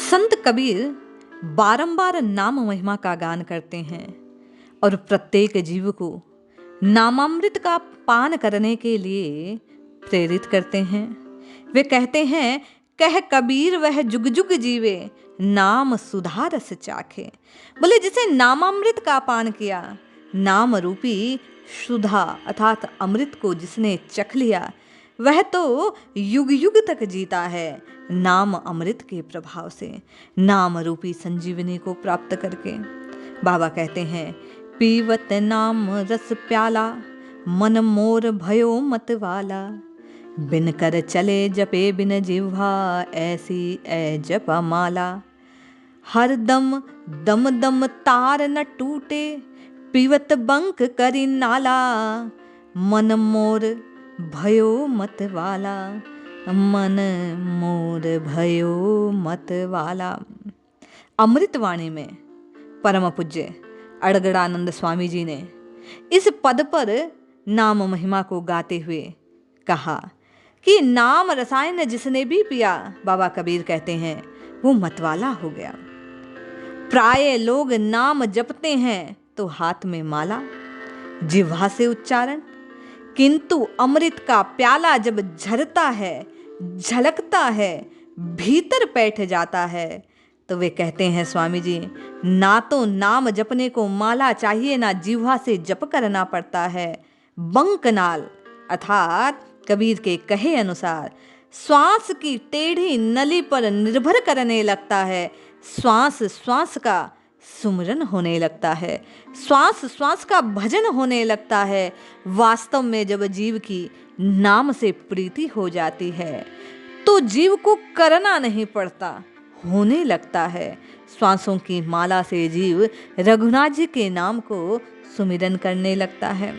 संत कबीर बारंबार नाम महिमा का गान करते हैं और प्रत्येक जीव को नामामृत का पान करने के लिए प्रेरित करते हैं। वे कहते हैं, कह कबीर वह जुग जुग जीवे, नाम सुधा रस चाखे। बोले जिसे नामामृत का पान किया, नाम रूपी सुधा अर्थात अमृत को जिसने चख लिया, वह तो युग युग तक जीता है नाम अमृत के प्रभाव से, नाम रूपी संजीवनी को प्राप्त करके। बाबा कहते हैं, पीवत नाम रस प्याला, मन मोर भयो मत वाला। बिन कर चले जपे बिन जिह्वा, ऐसी ऐ जपा माला। हर दम दम दम तार न टूटे, पीवत बंक करी नाला। मन मोर भयो मत वाला, मन मोर भयो मत वाला। अमृतवाणी में परम पूज्य अड़गड़ानंद स्वामी जी ने इस पद पर नाम महिमा को गाते हुए कहा कि नाम रसायन जिसने भी पिया, बाबा कबीर कहते हैं, वो मतवाला हो गया। प्राय लोग नाम जपते हैं तो हाथ में माला, जिह्वा से उच्चारण, किंतु अमृत का प्याला जब झरता है, झलकता है, भीतर बैठ जाता है, तो वे कहते हैं स्वामी जी, ना तो नाम जपने को माला चाहिए, ना जिह्वा से जप करना पड़ता है। बंकनाल अर्थात कबीर के कहे अनुसार श्वास की टेढ़ी नली पर निर्भर करने लगता है। श्वास श्वास का सुमरन होने लगता है, श्वास श्वास का भजन होने लगता है। वास्तव में जब जीव की नाम से प्रीति हो जाती है तो जीव को करना नहीं पड़ता, होने लगता है। श्वासों की माला से जीव रघुनाथ जी के नाम को सुमिरन करने लगता है।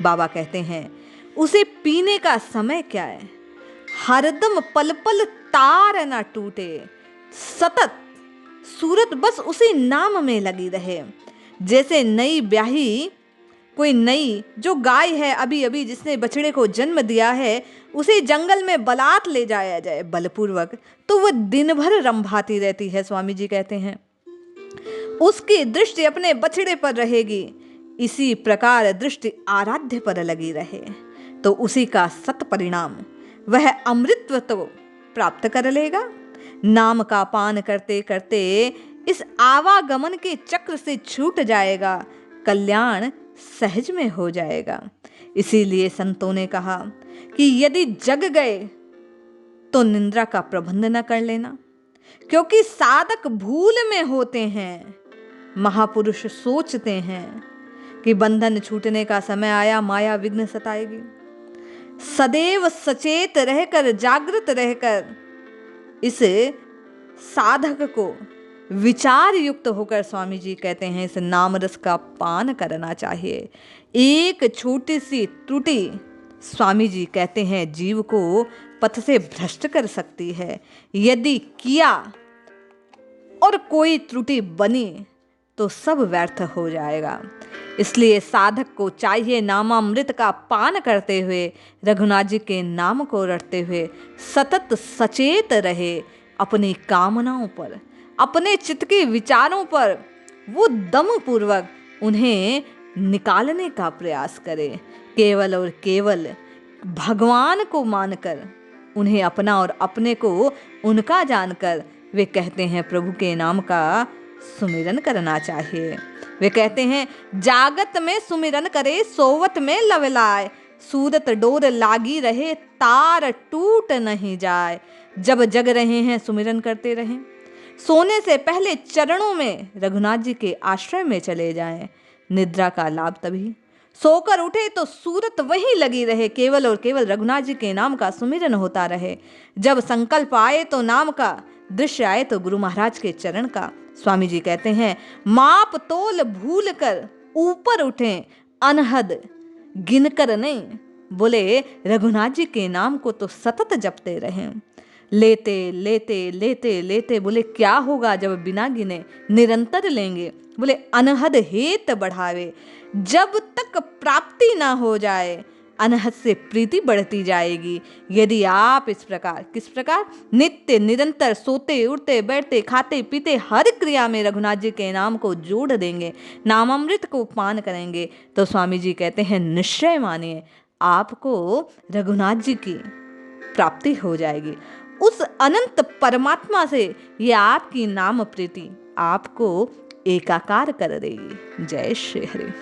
बाबा कहते हैं, उसे पीने का समय क्या है, हरदम पल पल तार ना टूटे, सतत सूरत बस उसी नाम में लगी रहे। जैसे नई ब्याही कोई नई जो गाय है, अभी अभी जिसने बछड़े को जन्म दिया है, उसे जंगल में बलात् ले जाया जाए बलपूर्वक, तो वह दिन भर रंभाती रहती है। स्वामी जी कहते हैं, उसकी दृष्टि अपने बछड़े पर रहेगी, इसी प्रकार दृष्टि आराध्य पर लगी रहे तो उसी का सत परिणाम वह अमृतत्व तो प्राप्त कर लेगा। नाम का पान करते करते इस आवागमन के चक्र से छूट जाएगा, कल्याण सहज में हो जाएगा। इसीलिए संतों ने कहा कि यदि जग गए तो निंद्रा का प्रबंध न कर लेना, क्योंकि साधक भूल में होते हैं। महापुरुष सोचते हैं कि बंधन छूटने का समय आया, माया विघ्न सताएगी। सदैव सचेत रहकर, जागृत रहकर इस साधक को विचार युक्त होकर स्वामी जी कहते हैं, इस नाम रस का पान करना चाहिए। एक छोटी सी त्रुटि स्वामी जी कहते हैं जीव को पथ से भ्रष्ट कर सकती है। यदि किया और कोई त्रुटि बनी तो सब व्यर्थ हो जाएगा। इसलिए साधक को चाहिए नामामृत का पान करते हुए, रघुनाथ जी के नाम को रटते हुए सतत सचेत रहे। अपनी कामनाओं पर, अपने चित्त के विचारों पर वो दम पूर्वक उन्हें निकालने का प्रयास करे। केवल और केवल भगवान को मानकर, उन्हें अपना और अपने को उनका जानकर वे कहते हैं प्रभु के नाम का सुमिरन करना चाहिए। वे कहते हैं, जागत में सुमिरन करे, सोवत में लवलाए। सूरत डोर लागी रहे, तार टूट नहीं जाए। जब जग रहे हैं सुमिरन करते रहें, सोने से पहले चरणों में रघुनाथ जी के आश्रय में चले जाएं। निद्रा का लाभ तभी, सोकर उठे तो सूरत वहीं लगी रहे, केवल और केवल रघुनाथ जी के नाम का सुमिरन होता रहे। जब संकल्प आए तो नाम का, दृश्य आए तो गुरु महाराज के चरण का। स्वामी जी कहते हैं, माप तोल भूल कर ऊपर उठें, अनहद गिनकर नहीं। बोले रघुनाथ जी के नाम को तो सतत जपते रहें, लेते लेते लेते लेते। बोले क्या होगा जब बिना गिने निरंतर लेंगे। बोले अनहद हेत बढ़ावे, जब तक प्राप्ति ना हो जाए अनहद से प्रीति बढ़ती जाएगी। यदि आप इस प्रकार, किस प्रकार, नित्य निरंतर सोते उठते बैठते खाते पीते हर क्रिया में रघुनाथ जी के नाम को जोड़ देंगे, नामामृत को पान करेंगे, तो स्वामी जी कहते हैं निश्चय मानिए आपको रघुनाथ जी की प्राप्ति हो जाएगी। उस अनंत परमात्मा से ये आपकी नाम प्रीति आपको एकाकार कर देगी। जय श्री हरि।